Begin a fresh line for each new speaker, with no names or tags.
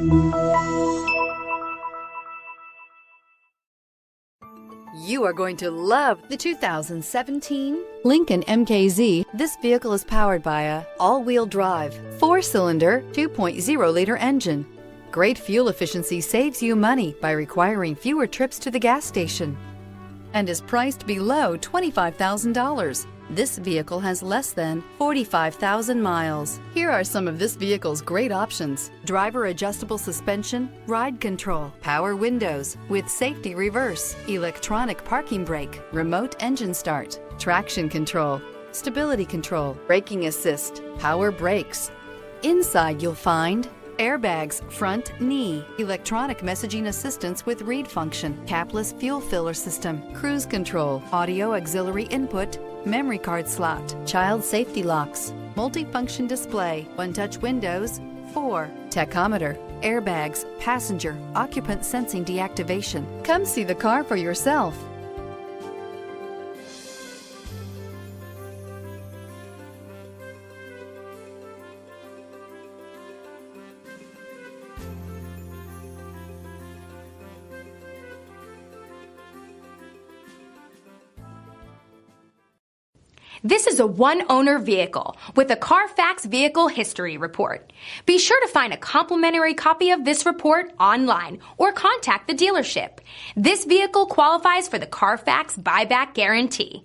You are going to love the 2017 Lincoln MKZ. This vehicle is powered by a all-wheel drive, 4-cylinder, 2.0-liter engine. Great fuel efficiency saves you money by requiring fewer trips to the gas station and is priced below $25,000. This vehicle has less than 45,000 miles. Here are some of this vehicle's great options: driver adjustable suspension, ride control, power windows with safety reverse, electronic parking brake, remote engine start, traction control, stability control, braking assist, power brakes. Inside you'll find airbags, front knee, electronic messaging assistance with read function, capless fuel filler system, cruise control, audio auxiliary input, memory card slot, child safety locks, multifunction display, one-touch windows, 4, tachometer, airbags, passenger, occupant sensing deactivation. Come see the car for yourself.
This is a one-owner vehicle with a Carfax Vehicle History Report. Be sure to find a complimentary copy of this report online or contact the dealership. This vehicle qualifies for the Carfax Buyback Guarantee.